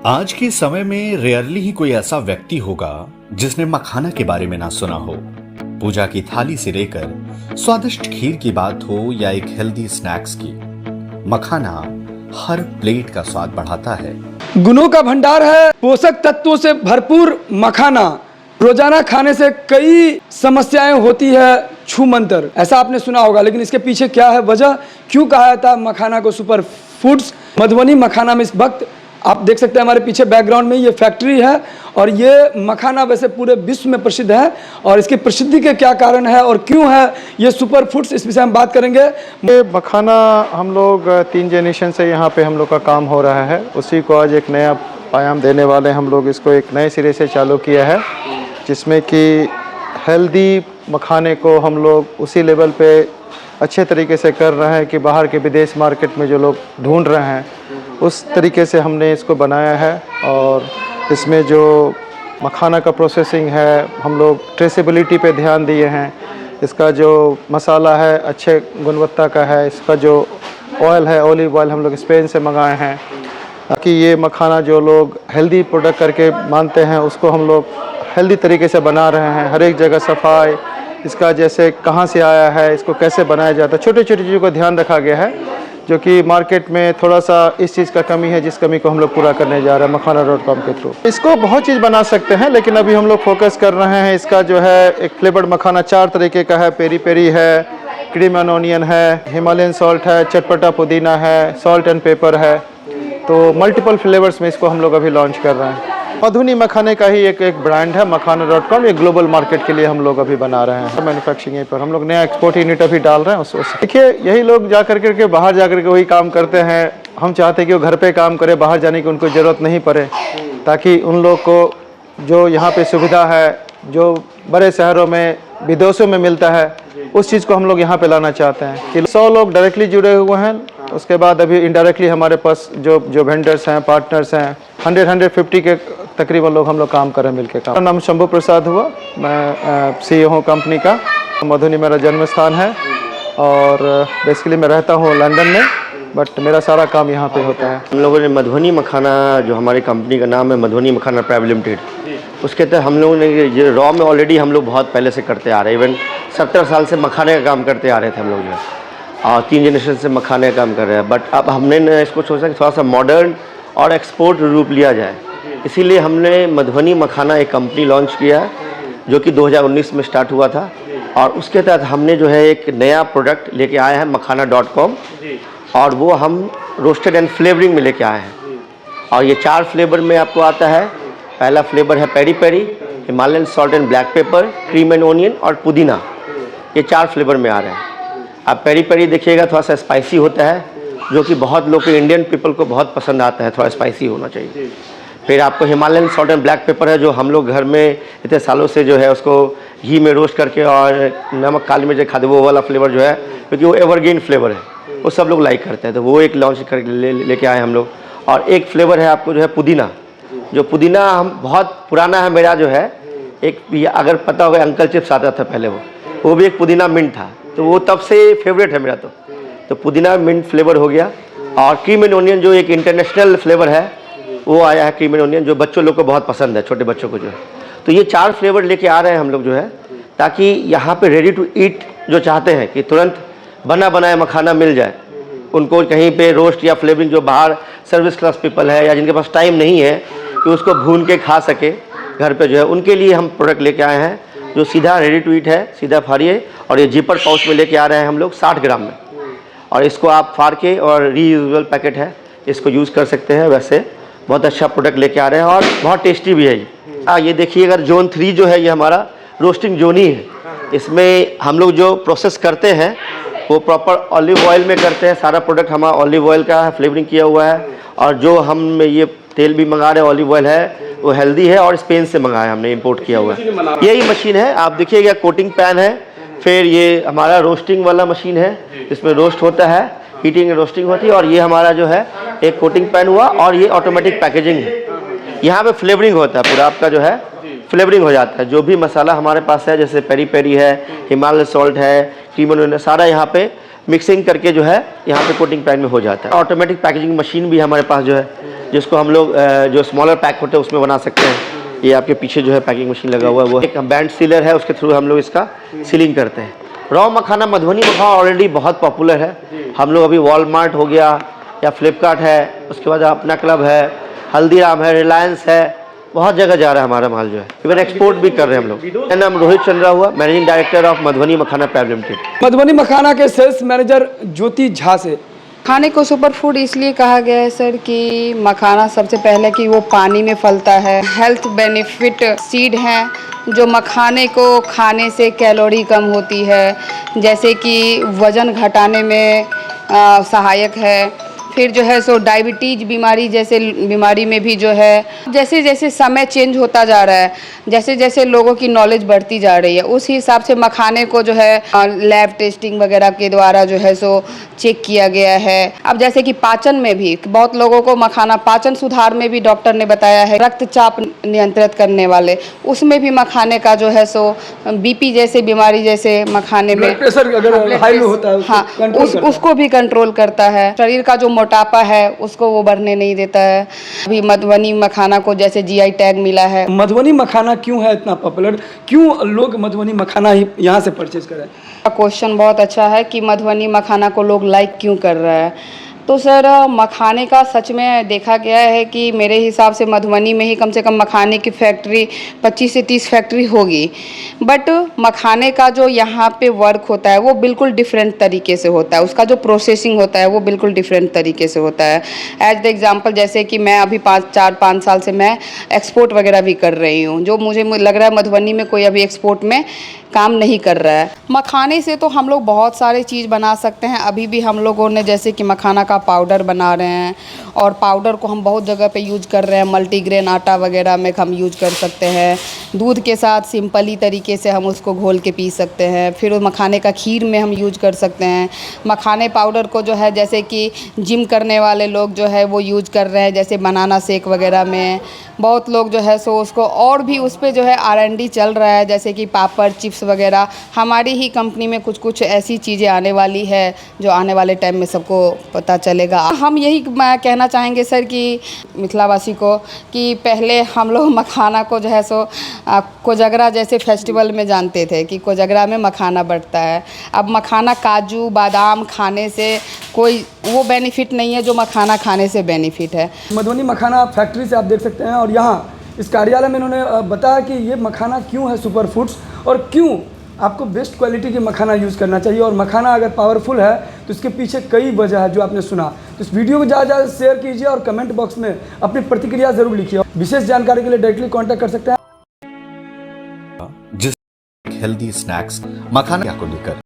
आज के समय में रेयरली ही कोई ऐसा व्यक्ति होगा जिसने मखाना के बारे में ना सुना हो। पूजा की थाली से लेकर स्वादिष्ट खीर की बात हो या एक हेल्दी स्नैक्स की, मखाना हर प्लेट का स्वाद बढ़ाता है। गुणों का भंडार है, पोषक तत्वों से भरपूर मखाना रोजाना खाने से कई समस्याएं होती है छूमंतर, ऐसा आपने सुना होगा। लेकिन इसके पीछे क्या है वजह, क्यों कहा जाता है मखाना को सुपर फूड्स। मधुबनी मखाना में इस वक्त आप देख सकते हैं हमारे पीछे बैकग्राउंड में ये फैक्ट्री है और ये मखाना वैसे पूरे विश्व में प्रसिद्ध है। और इसकी प्रसिद्धि के क्या कारण है और क्यों है ये सुपर फूड्स, इस विषय में बात करेंगे। ये मखाना हम लोग 3 जनरेशन से यहाँ पे हम लोग का काम हो रहा है, उसी को आज एक नया आयाम देने वाले हम लोग इसको एक नए सिरे से चालू किया है, जिसमें कि हेल्दी मखाने को हम लोग उसी लेवल पे अच्छे तरीके से कर रहे हैं कि बाहर के विदेश मार्केट में जो लोग ढूंढ रहे हैं उस तरीके से हमने इसको बनाया है। और इसमें जो मखाना का प्रोसेसिंग है हम लोग ट्रेसेबिलिटी पे ध्यान दिए हैं। इसका जो मसाला है अच्छे गुणवत्ता का है। इसका जो ऑयल है ऑलिव ऑयल हम लोग स्पेन से मंगाए हैं, ताकि ये मखाना जो लोग हेल्दी प्रोडक्ट करके मानते हैं उसको हम लोग हेल्दी तरीके से बना रहे हैं। हर एक जगह सफाई, इसका जैसे कहाँ से आया है, इसको कैसे बनाया जाता है, छोटी छोटी चीज़ों का ध्यान रखा गया है, जो कि मार्केट में थोड़ा सा इस चीज़ का कमी है, जिस कमी को हम लोग पूरा करने जा रहे हैं makhana.com के थ्रू। इसको बहुत चीज़ बना सकते हैं, लेकिन अभी हम लोग फोकस कर रहे हैं इसका जो है एक फ्लेवर्ड मखाना 4 तरीके का है। पेरी पेरी है, क्रीम एंड ऑनियन है, हिमालयन सॉल्ट है, चटपटा पुदीना है, सॉल्ट एंड पेपर है। तो मल्टीपल फ्लेवर्स में इसको हम लोग अभी लॉन्च कर रहे हैं। मधुबनी मखाने का ही एक ब्रांड है makhana.com, ये ग्लोबल मार्केट के लिए हम लोग अभी बना रहे हैं। मैन्युफैक्चरिंग यहीं पर हम लोग नया एक्सपोर्ट यूनिट अभी डाल रहे हैं। उसको देखिए, यही लोग जा करके के बाहर जा करके वही काम करते हैं। हम चाहते हैं कि वो घर पे काम करे, बाहर जाने की उनको ज़रूरत नहीं पड़े, ताकि उन लोग को जो यहाँ पे सुविधा है जो बड़े शहरों में विदेशों में मिलता है उस चीज़ को हम लोग यहाँ पे लाना चाहते हैं। कि 100 लोग डायरेक्टली जुड़े हुए हैं, उसके बाद अभी इनडायरेक्टली हमारे पास जो वेंडर्स हैं, पार्टनर्स हैं, 150 के तकरीबन लोग हम लोग काम कर रहे हैं मिलकर। मेरा नाम शंभू प्रसाद हुआ, मैं CEO हूँ कंपनी का। मधुबनी मेरा जन्म स्थान है और बेसिकली मैं रहता हूँ लंदन में, बट मेरा सारा काम यहाँ पे होता है। हम लोगों ने मधुबनी मखाना, जो हमारी कंपनी का नाम है मधुबनी मखाना प्राइवेट लिमिटेड, उसके तहत हम लोगों ने ये रॉ में ऑलरेडी हम लोग बहुत पहले से करते आ रहे हैं। इवन 17 साल से मखाने का काम करते आ रहे थे हम लोग जो है, और 3 जनरेशन से मखाने का काम कर रहे हैं। बट अब हमने इसको सोचा कि थोड़ा सा मॉडर्न और एक्सपोर्ट रूप लिया जाए, इसीलिए हमने मधुबनी मखाना एक कंपनी लॉन्च किया है, जो कि 2019 में स्टार्ट हुआ था। और उसके तहत हमने जो है एक नया प्रोडक्ट लेके आए हैं makhana.com, और वो हम रोस्टेड एंड फ्लेवरिंग में लेके आए हैं। और ये 4 फ्लेवर में आपको आता है। पहला फ्लेवर है peri peri, Himalayan salt and black pepper, cream and onion और पुदीना। ये 4 फ्लेवर में आ रहे हैं। अब पेरी पेरी देखिएगा थोड़ा सा स्पाइसी होता है, जो कि बहुत लोग के इंडियन पीपल को बहुत पसंद आता है, थोड़ा स्पाइसी होना चाहिए। फिर आपको Himalayan salt and black paper है, जो हम लोग घर में इतने सालों से जो है उसको घी में रोस्ट करके और नमक काली मिर्च खाते, वो वाला फ्लेवर जो है, क्योंकि वो एवरग्रीन फ्लेवर है, वो सब लोग लाइक करते हैं, तो वो एक लॉन्च करके लेके आए हम लोग। और एक फ्लेवर है आपको जो है पुदीना, जो पुदीना हम बहुत पुराना है मेरा जो है, एक अगर पता होगा अंकल चिप्स आता था पहले, वो भी एक पुदीना मिंट था, तो वो तब से फेवरेट है मेरा। तो पुदीना मिंट फ्लेवर हो गया। और क्रीम एंड ओनियन जो एक इंटरनेशनल फ्लेवर है, वो आया है क्रीम एंड ओनियन, जो बच्चों लोग को बहुत पसंद है, छोटे बच्चों को जो है। तो ये 4 फ्लेवर लेके आ रहे हैं हम लोग जो है, ताकि यहाँ पे रेडी टू ईट जो चाहते हैं कि तुरंत बना बनाया मखाना मिल जाए, उनको कहीं पे रोस्ट या फ्लेवरिंग, जो बाहर सर्विस क्लास पीपल है या जिनके पास टाइम नहीं है कि उसको भून के खा सके घर पे जो है, उनके लिए हम प्रोडक्ट लेके आए हैं, जो सीधा रेडी टू ईट है, सीधा फाड़िए। और ये जिपर पाउच में लेके आ रहे हैं हम लोग 60 ग्राम में, और इसको आप फाड़ के, और रीयूजेबल पैकेट है, इसको यूज़ कर सकते हैं। वैसे बहुत अच्छा प्रोडक्ट लेके आ रहे हैं और बहुत टेस्टी भी है ये। ये देखिए, अगर जोन 3 जो है ये हमारा रोस्टिंग जोन ही है। इसमें हम लोग जो प्रोसेस करते हैं वो प्रॉपर ऑलिव ऑयल में करते हैं। सारा प्रोडक्ट हमारा ऑलिव ऑयल का है, फ्लेवरिंग किया हुआ है। और जो हम ये तेल भी मंगा रहे हैं ऑलिव ऑयल है, वो हेल्दी है और स्पेन से मंगाया है, हमने इंपोर्ट किया हुआ है। यही मशीन है, आप देखिएगा, कोटिंग पैन है। फिर ये हमारा रोस्टिंग वाला मशीन है, इसमें रोस्ट होता है, हीटिंग एंड रोस्टिंग होती है। और ये हमारा जो है एक कोटिंग पैन हुआ, और ये ऑटोमेटिक पैकेजिंग है। यहाँ पे फ्लेवरिंग होता है, पूरा आपका जो है फ्लेवरिंग हो जाता है। जो भी मसाला हमारे पास है, जैसे पेरी पेरी है, हिमालय सॉल्ट है, क्रीम एंड ओनियन, सारा यहाँ पे मिक्सिंग करके जो है यहाँ पे कोटिंग पैन में हो जाता है। ऑटोमेटिक पैकेजिंग मशीन भी हमारे पास जो है, जिसको हम लोग जो स्मॉलर पैक होते हैं उसमें बना सकते हैं। ये आपके पीछे जो है पैकिंग मशीन लगा हुआ है, वो एक बैंड सीलर है, उसके थ्रू हम लोग इसका सीलिंग करते हैं। रॉ मखाना, मधुबनी मखाना ऑलरेडी बहुत पॉपुलर है। हम लोग अभी वॉलमार्ट हो गया या फ्लिपकार्ट है, उसके बाद अपना क्लब है, हल्दीराम है, रिलायंस है, बहुत जगह जा रहा है हमारा माल जो है। इवन एक्सपोर्ट भी कर रहे हैं हम लोग। मेरा नाम रोहित चंद्रा हुआ, managing director of Madhubani makhana private limited. Madhubani makhana के सेल्स मैनेजर ज्योति झा से। खाने को सुपर फूड इसलिए कहा गया है सर कि मखाना सबसे पहले कि वो पानी में फलता है, हेल्थ बेनिफिट सीड हैं जो मखाने को खाने से कैलोरी कम होती है, जैसे कि वज़न घटाने में सहायक है। फिर जो है सो डायबिटीज बीमारी जैसे बीमारी में भी जो है, जैसे जैसे समय चेंज होता जा रहा है, जैसे जैसे लोगों की नॉलेज बढ़ती जा रही है, उस हिसाब से मखाने को जो है लैब टेस्टिंग वगैरह के द्वारा जो है सो चेक किया गया है। अब जैसे कि पाचन में भी बहुत लोगों को मखाना, पाचन सुधार में भी डॉक्टर ने बताया है, रक्तचाप नियंत्रित करने वाले उसमें भी मखाने का जो है सो बीपी जैसे बीमारी जैसे मखाने में प्रेशर अगर हाई लो होता है हाँ उसको भी कंट्रोल करता है। शरीर का जो मोटापा है उसको वो बढ़ने नहीं देता है। अभी मधुबनी मखाना को जैसे जीआई टैग मिला है। मधुबनी मखाना क्यों है इतना पॉपुलर, क्यों लोग मधुबनी मखाना ही यहाँ से परचेज करें? क्वेश्चन बहुत अच्छा है कि मधुबनी मखाना को लोग लाइक क्यों कर रहा है। तो सर मखाने का सच में देखा गया है कि मेरे हिसाब से मधुबनी में ही कम से कम मखाने की फैक्ट्री 25 से 30 फैक्ट्री होगी, बट मखाने का जो यहाँ पे वर्क होता है वो बिल्कुल डिफरेंट तरीके से होता है, उसका जो प्रोसेसिंग होता है वो बिल्कुल डिफरेंट तरीके से होता है। एज द एग्जांपल जैसे कि मैं अभी 4-5 साल से मैं एक्सपोर्ट वगैरह भी कर रही हूँ, जो मुझे लग रहा है मधुबनी में कोई अभी एक्सपोर्ट में काम नहीं कर रहा है। मखाने से तो हम लोग बहुत सारे चीज़ बना सकते हैं। अभी भी हम लोगों ने जैसे कि मखाना का पाउडर बना रहे हैं, और पाउडर को हम बहुत जगह पे यूज कर रहे हैं। मल्टीग्रेन आटा वगैरह में हम यूज कर सकते हैं। दूध के साथ सिंपली तरीके से हम उसको घोल के पी सकते हैं। फिर मखाने का खीर में हम यूज कर सकते हैं। मखाने पाउडर को जो है जैसे कि जिम करने वाले लोग जो है वो यूज कर रहे हैं, जैसे बनाना शेक वगैरह में बहुत लोग जो है सो उसको, और भी उस पर जो है R&D चल रहा है, जैसे कि पापड़ चिप्स वगैरह। हमारी ही कंपनी में कुछ कुछ ऐसी चीज़ें आने वाली है जो आने वाले टाइम में सबको पता चलेगा। हम यही कहना चाहेंगे सर कि मिथिलावासी को कि पहले हम लोग मखाना को जो है सो कोजगरा जैसे फेस्टिवल में जानते थे कि कोजगरा में मखाना बढ़ता है। अब मखाना काजू बादाम खाने से कोई वो बेनिफिट नहीं है जो मखाना खाने से बेनिफिट है। मधुबनी मखाना फैक्ट्री से आप देख सकते हैं, और यहाँ इस कार्यालय में इन्होंने बताया कि ये मखाना क्यों है सुपर फूड्स और क्यों आपको बेस्ट क्वालिटी की मखाना यूज़ करना चाहिए। और मखाना अगर पावरफुल है तो इसके पीछे कई वजह है जो आपने सुना। तो इस वीडियो को ज़्यादा शेयर कीजिए और कमेंट बॉक्स में अपनी प्रतिक्रिया ज़रूर लिखिए। विशेष जानकारी के लिए डायरेक्टली कॉन्टैक्ट कर सकते हैं। जिस हेल्दी स्नैक्स मखाना को लेकर